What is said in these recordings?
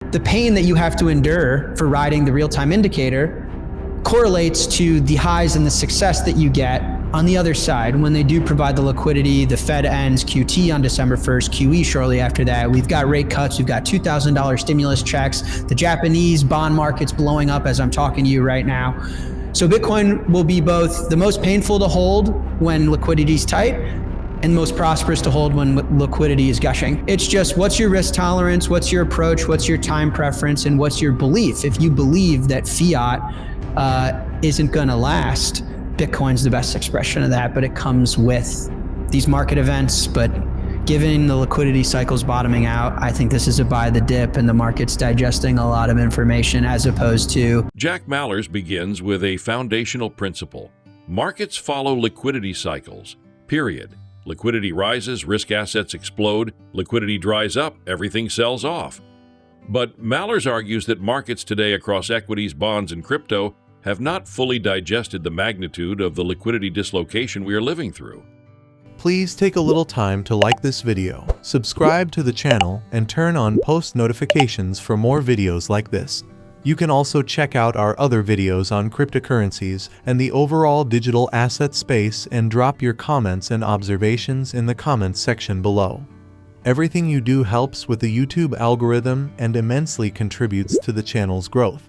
The pain that you have to endure for riding the real-time indicator correlates to the highs and the success that you get on the other side when they do provide the liquidity. The Fed ends QT on December 1st, QE shortly after that. We've got rate cuts, we've got $2,000 stimulus checks, the Japanese bond market's blowing up as I'm talking to you right now. So Bitcoin will be both the most painful to hold when liquidity is tight and most prosperous to hold when liquidity is gushing. It's just, what's your risk tolerance, what's your approach, what's your time preference, and what's your belief? If you believe that fiat isn't gonna last, Bitcoin's the best expression of that, but it comes with these market events. But given the liquidity cycles bottoming out, I think this is a buy the dip and the market's digesting a lot of information as opposed to... Jack Mallers begins with a foundational principle. Markets follow liquidity cycles, period. Liquidity rises, risk assets explode. Liquidity dries up, everything sells off. But Mallers argues that markets today across equities, bonds, and crypto have not fully digested the magnitude of the liquidity dislocation we are living through. Please take a little time to like this video, subscribe to the channel, and turn on post notifications for more videos like this. You can also check out our other videos on cryptocurrencies and the overall digital asset space and drop your comments and observations in the comments section below. Everything you do helps with the YouTube algorithm and immensely contributes to the channel's growth.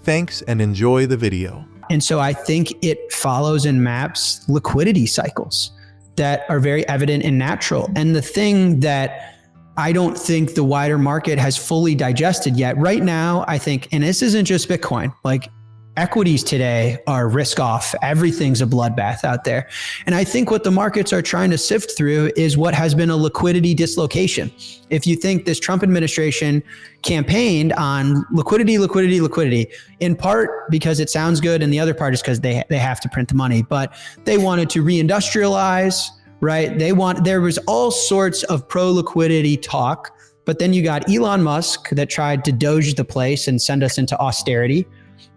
Thanks and enjoy the video. And so I think it follows and maps liquidity cycles that are very evident and natural. And the thing that I don't think the wider market has fully digested yet right now, I think, and this isn't just Bitcoin, like equities today are risk off. Everything's a bloodbath out there. And I think what the markets are trying to sift through is what has been a liquidity dislocation. If you think this Trump administration campaigned on liquidity, liquidity, liquidity, in part because it sounds good, and the other part is because they have to print the money, but they wanted to reindustrialize, right? There was all sorts of pro-liquidity talk, but then you got Elon Musk that tried to doge the place and send us into austerity.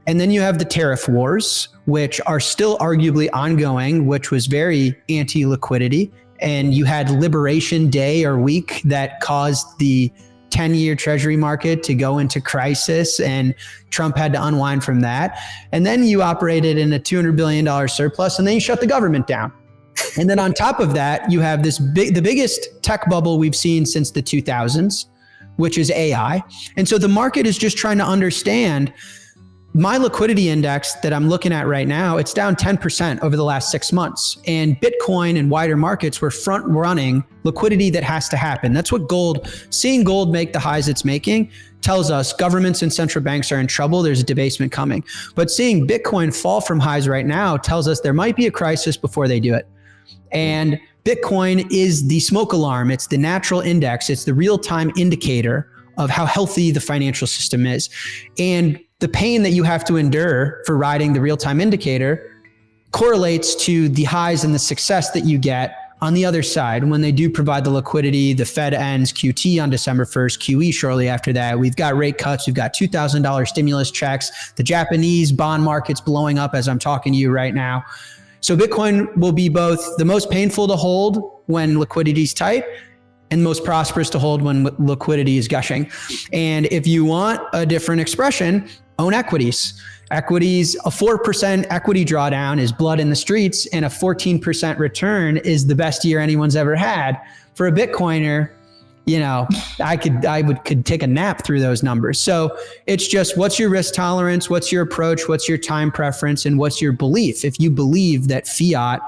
And then you have the tariff wars, which are still arguably ongoing, which was very anti-liquidity. And you had Liberation Day or week that caused the 10-year treasury market to go into crisis, and Trump had to unwind from that. And then you operated in a $200 billion surplus, and then you shut the government down. And then on top of that, you have the biggest tech bubble we've seen since the 2000s, which is AI. And so the market is just trying to understand, my liquidity index that I'm looking at right now, it's down 10% over the last 6 months. And Bitcoin and wider markets were front running liquidity that has to happen. That's what seeing gold make the highs it's making tells us governments and central banks are in trouble. There's a debasement coming. But seeing Bitcoin fall from highs right now tells us there might be a crisis before they do it. And Bitcoin is the smoke alarm. It's the natural index. It's the real-time indicator of how healthy the financial system is. And the pain that you have to endure for riding the real-time indicator correlates to the highs and the success that you get on the other side when they do provide the liquidity. The Fed ends QT on December 1st, QE shortly after that. We've got rate cuts, we've got $2,000 stimulus checks, the Japanese bond market's blowing up as I'm talking to you right now. So Bitcoin will be both the most painful to hold when liquidity is tight and most prosperous to hold when liquidity is gushing. And if you want a different expression, own equities. Equities, a 4% equity drawdown is blood in the streets, and a 14% return is the best year anyone's ever had. For a Bitcoiner, you know, I could take a nap through those numbers. So it's just, what's your risk tolerance? What's your approach? What's your time preference? And what's your belief? If you believe that fiat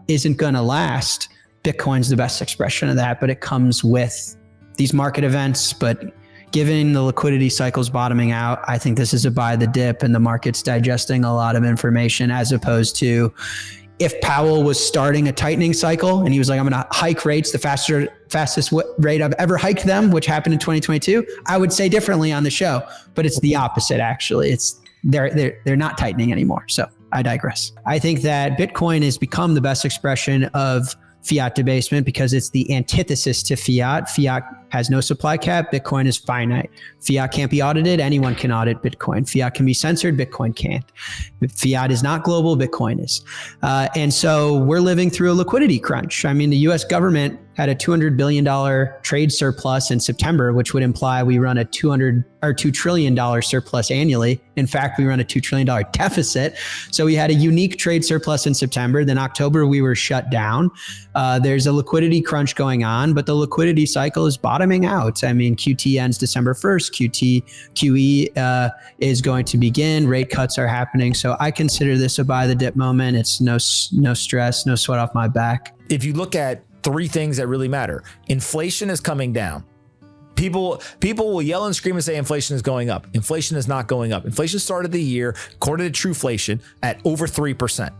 isn't gonna last, Bitcoin's the best expression of that, but it comes with these market events. But given the liquidity cycles bottoming out, I think this is a buy the dip and the market's digesting a lot of information, as opposed to if Powell was starting a tightening cycle and he was like, I'm going to hike rates the fastest rate I've ever hiked them, which happened in 2022, I would say differently on the show, but it's the opposite. Actually, they're not tightening anymore. So I digress. I think that Bitcoin has become the best expression of fiat debasement because it's the antithesis to fiat. Fiat has no supply cap. Bitcoin is finite. Fiat can't be audited. Anyone can audit Bitcoin. Fiat can be censored. Bitcoin can't. Fiat is not global. Bitcoin is. And so we're living through a liquidity crunch. I mean, the US government had a $200 billion trade surplus in September, which would imply we run a $2 trillion surplus annually. In fact, we run a $2 trillion deficit. So we had a unique trade surplus in September. Then October, we were shut down. There's a liquidity crunch going on, but the liquidity cycle is bottoming out. I mean, QT ends December 1st. QE is going to begin. Rate cuts are happening. So I consider this a buy the dip moment. It's no stress, no sweat off my back. If you look at three things that really matter, inflation is coming down. People will yell and scream and say inflation is going up. Inflation is not going up. Inflation started the year, according to Trueflation, at over 3%.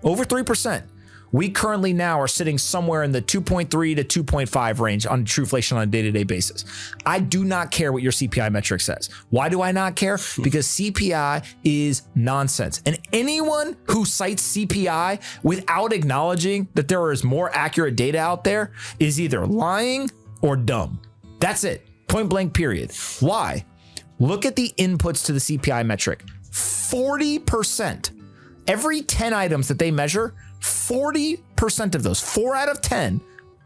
Over 3%. We currently now are sitting somewhere in the 2.3 to 2.5 range on Trueflation on a day-to-day basis. I do not care what your CPI metric says. Why do I not care? Because CPI is nonsense. And anyone who cites CPI without acknowledging that there is more accurate data out there is either lying or dumb. That's it. Point blank, period. Why? Look at the inputs to the CPI metric. 40%. Every 10 items that they measure, 40% of those, 4 out of 10,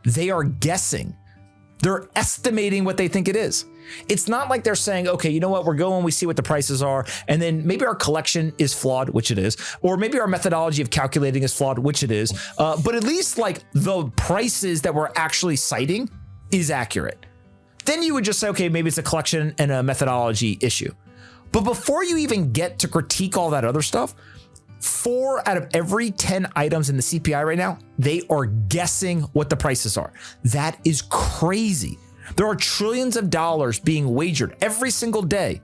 they are guessing. They're estimating what they think it is. It's not like they're saying, okay, you know what, we're going, we see what the prices are, and then maybe our collection is flawed, which it is, or maybe our methodology of calculating is flawed, which it is, but at least like the prices that we're actually citing is accurate. Then you would just say, okay, maybe it's a collection and a methodology issue. But before you even get to critique all that other stuff, 4 out of every 10 items in the CPI right now, they are guessing what the prices are. That is crazy. There are trillions of dollars being wagered every single day,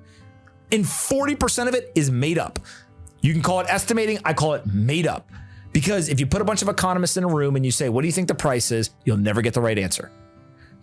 and 40% of it is made up. You can call it estimating, I call it made up. Because if you put a bunch of economists in a room and you say, what do you think the price is? You'll never get the right answer.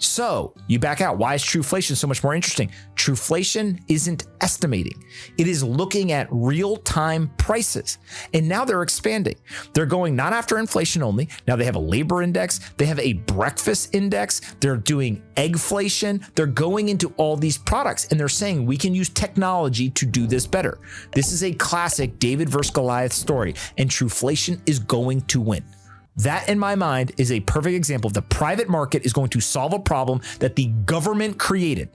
So you back out. Why is Trueflation so much more interesting? Trueflation isn't estimating. It is looking at real-time prices. And now they're expanding. They're going not after inflation only. Now they have a labor index. They have a breakfast index. They're doing eggflation. They're going into all these products and they're saying we can use technology to do this better. This is a classic David versus Goliath story, and Trueflation is going to win. That, in my mind, is a perfect example of the private market is going to solve a problem that the government created.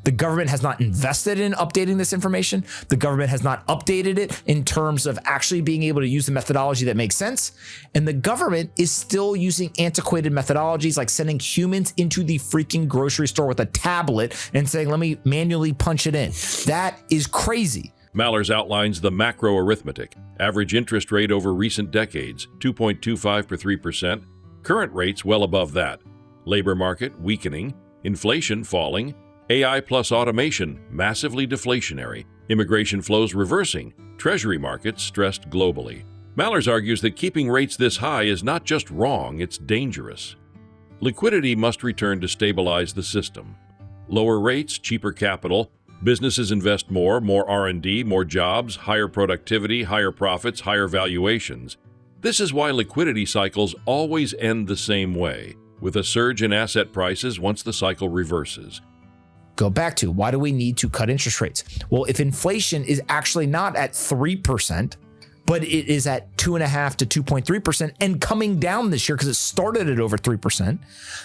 The government has not invested in updating this information. The government has not updated it in terms of actually being able to use the methodology that makes sense. And the government is still using antiquated methodologies like sending humans into the freaking grocery store with a tablet and saying, let me manually punch it in. That is crazy. Mallers outlines the macro arithmetic. Average interest rate over recent decades, 2.25 per 3%. Current rates well above that. Labor market weakening. Inflation falling. AI plus automation massively deflationary. Immigration flows reversing. Treasury markets stressed globally. Mallers argues that keeping rates this high is not just wrong, it's dangerous. Liquidity must return to stabilize the system. Lower rates, cheaper capital. Businesses invest more R&D, more jobs, higher productivity, higher profits, higher valuations. This is why liquidity cycles always end the same way, with a surge in asset prices once the cycle reverses. Go back to, why do we need to cut interest rates? Well, if inflation is actually not at 3%, but it is at 2.5 to 2.3% and coming down this year because it started at over 3%,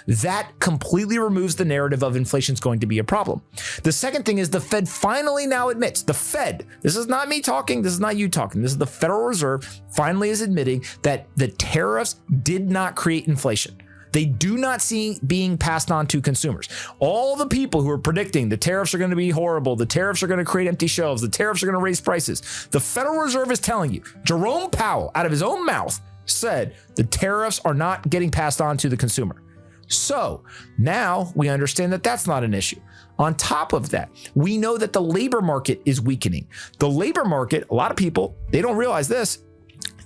that completely removes the narrative of inflation is going to be a problem. The second thing is the Fed finally now admits, the Fed, this is not me talking, this is not you talking, this is the Federal Reserve finally is admitting that the tariffs did not create inflation. They do not see being passed on to consumers. All the people who are predicting the tariffs are going to be horrible, the tariffs are going to create empty shelves, the tariffs are going to raise prices. The Federal Reserve is telling you, Jerome Powell, out of his own mouth, said the tariffs are not getting passed on to the consumer. So now we understand that that's not an issue. On top of that, we know that the labor market is weakening. The labor market, a lot of people, they don't realize this.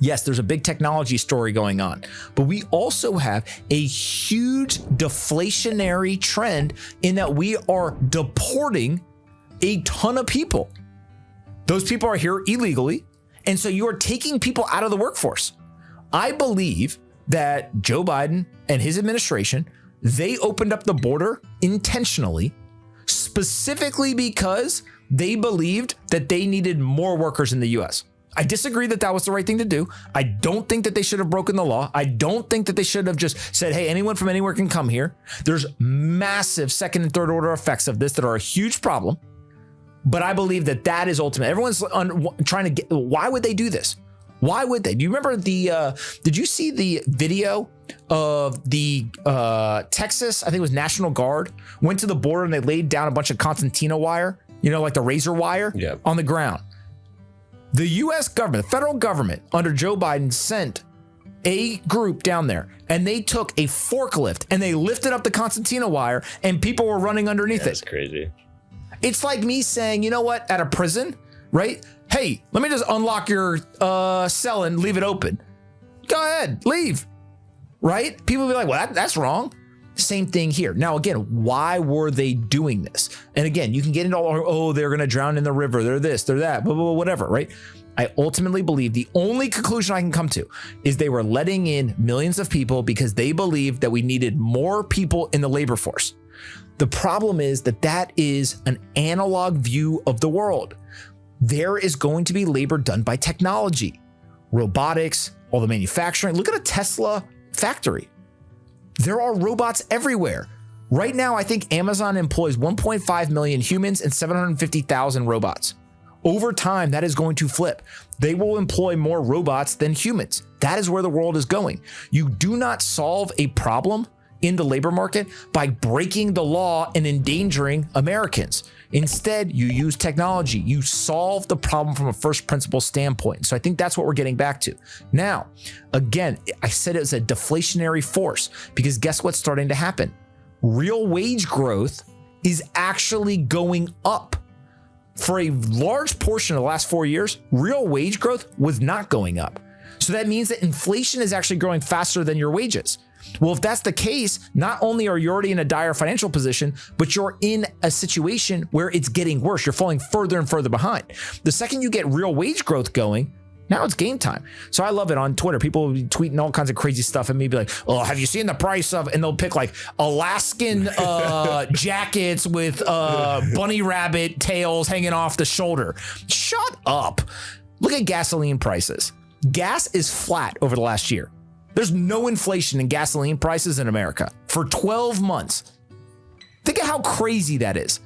Yes, there's a big technology story going on, but we also have a huge deflationary trend in that we are deporting a ton of people. Those people are here illegally, and so you are taking people out of the workforce. I believe that Joe Biden and his administration, they opened up the border intentionally, specifically because they believed that they needed more workers in the US. I disagree that that was the right thing to do. I don't think that they should have broken the law. I don't think that they should have just said, hey, anyone from anywhere can come here. There's massive second and third order effects of this that are a huge problem. But I believe that that is ultimate. Everyone's trying to get, why would they do this? Why would they? Do you remember did you see the video of the Texas, I think it was National Guard, went to the border and they laid down a bunch of concertina wire, like the razor wire on the ground. The US government, the federal government under Joe Biden sent a group down there and they took a forklift and they lifted up the concertina wire and people were running underneath it. That's crazy. It's like me saying, you know what, at a prison, right? Hey, let me just unlock your cell and leave it open. Go ahead, leave, right? People will be like, well, that's wrong. Same thing here. Now, again, why were they doing this? And again, you can get into all, they're going to drown in the river. They're this, they're that, blah, blah, blah, whatever, right? I ultimately believe the only conclusion I can come to is they were letting in millions of people because they believed that we needed more people in the labor force. The problem is that that is an analog view of the world. There is going to be labor done by technology, robotics, all the manufacturing. Look at a Tesla factory. There are robots everywhere. Right now, I think Amazon employs 1.5 million humans and 750,000 robots. Over time, that is going to flip. They will employ more robots than humans. That is where the world is going. You do not solve a problem in the labor market by breaking the law and endangering Americans. Instead, you use technology. You solve the problem from a first principle standpoint. So I think that's what we're getting back to. Now, again, I said it was a deflationary force because guess what's starting to happen? Real wage growth is actually going up. For a large portion of the last 4 years, real wage growth was not going up. So that means that inflation is actually growing faster than your wages. Well, if that's the case, not only are you already in a dire financial position, but you're in a situation where it's getting worse. You're falling further and further behind. The second you get real wage growth going, now it's game time. So I love it on Twitter. People will be tweeting all kinds of crazy stuff at me, be like, oh, have you seen the price of, and they'll pick like Alaskan jackets with bunny rabbit tails hanging off the shoulder. Shut up. Look at gasoline prices. Gas is flat over the last year. There's no inflation in gasoline prices in America for 12 months. Think of how crazy that is.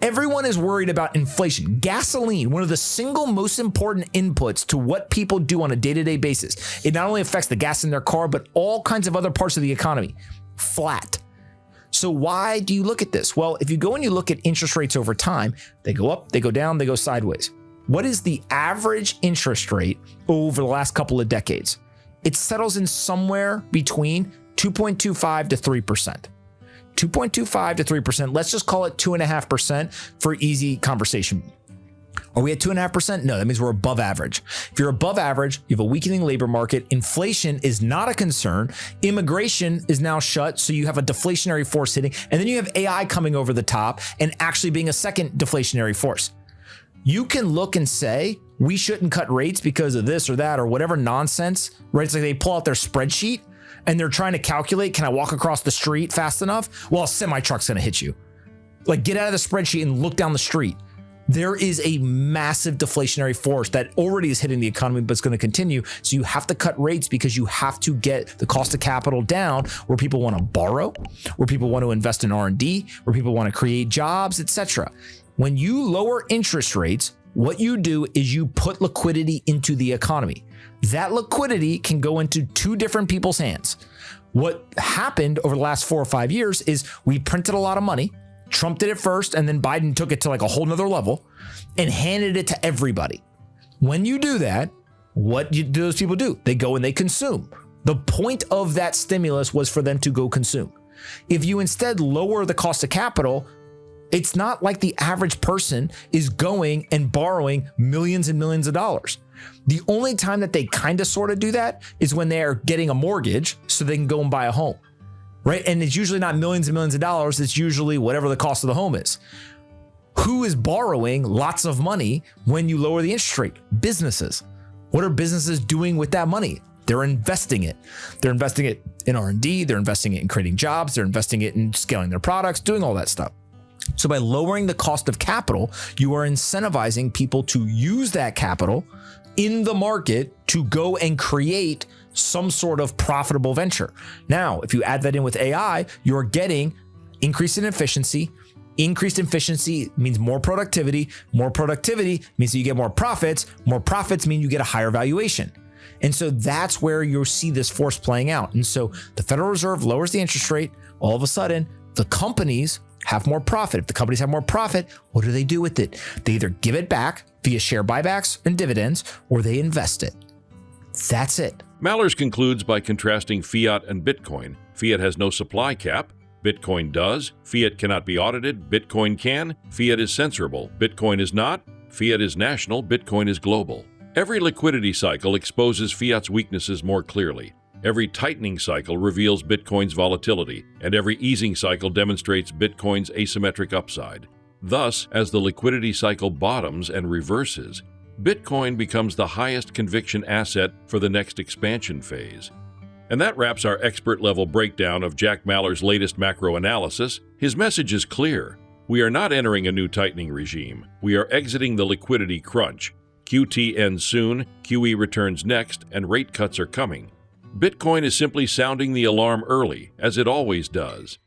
Everyone is worried about inflation. Gasoline, one of the single most important inputs to what people do on a day-to-day basis. It not only affects the gas in their car, but all kinds of other parts of the economy. Flat. So why do you look at this? Well, if you go and you look at interest rates over time, they go up, they go down, they go sideways. What is the average interest rate over the last couple of decades? It settles in somewhere between 2.25 to 3%. 2.25 to 3%. Let's just call it 2.5% for easy conversation. Are we at 2.5%? No, that means we're above average. If you're above average, you have a weakening labor market. Inflation is not a concern. Immigration is now shut, so you have a deflationary force hitting. And then you have AI coming over the top and actually being a second deflationary force. You can look and say, we shouldn't cut rates because of this or that or whatever nonsense, right? It's like they pull out their spreadsheet and they're trying to calculate, can I walk across the street fast enough? Well, a semi-truck's gonna hit you. Like, get out of the spreadsheet and look down the street. There is a massive deflationary force that already is hitting the economy, but it's gonna continue. So you have to cut rates because you have to get the cost of capital down where people wanna borrow, where people want to invest in R&D, where people wanna create jobs, etc. When you lower interest rates, what you do is you put liquidity into the economy. That liquidity can go into two different people's hands. What happened over the last 4 or 5 years is we printed a lot of money. Trump did it first, and then Biden took it to like a whole nother level and handed it to everybody. When you do that, what do those people do? They go and they consume. The point of that stimulus was for them to go consume. If you instead lower the cost of capital, it's not like the average person is going and borrowing millions and millions of dollars. The only time that they kind of sort of do that is when they're getting a mortgage so they can go and buy a home, right? And it's usually not millions and millions of dollars. It's usually whatever the cost of the home is. Who is borrowing lots of money when you lower the interest rate? Businesses. What are businesses doing with that money? They're investing it. They're investing it in R&D. They're investing it in creating jobs. They're investing it in scaling their products, doing all that stuff. So by lowering the cost of capital, you are incentivizing people to use that capital in the market to go and create some sort of profitable venture. Now, if you add that in with AI, you're getting increase in efficiency. Increased efficiency means more productivity. More productivity means that you get more profits. More profits mean you get a higher valuation. And so that's where you'll see this force playing out. And so the Federal Reserve lowers the interest rate. All of a sudden, the companies have more profit. If the companies have more profit, what do they do with it? They either give it back via share buybacks and dividends, or they invest it. That's it. Mallers concludes by contrasting fiat and Bitcoin. Fiat has no supply cap. Bitcoin does. Fiat cannot be audited. Bitcoin can. Fiat is censorable. Bitcoin is not. Fiat is national. Bitcoin is global. Every liquidity cycle exposes fiat's weaknesses more clearly. Every tightening cycle reveals Bitcoin's volatility, and every easing cycle demonstrates Bitcoin's asymmetric upside. Thus, as the liquidity cycle bottoms and reverses, Bitcoin becomes the highest conviction asset for the next expansion phase. And that wraps our expert-level breakdown of Jack Mallers' latest macro analysis. His message is clear. We are not entering a new tightening regime. We are exiting the liquidity crunch. QT ends soon, QE returns next, and rate cuts are coming. Bitcoin is simply sounding the alarm early, as it always does.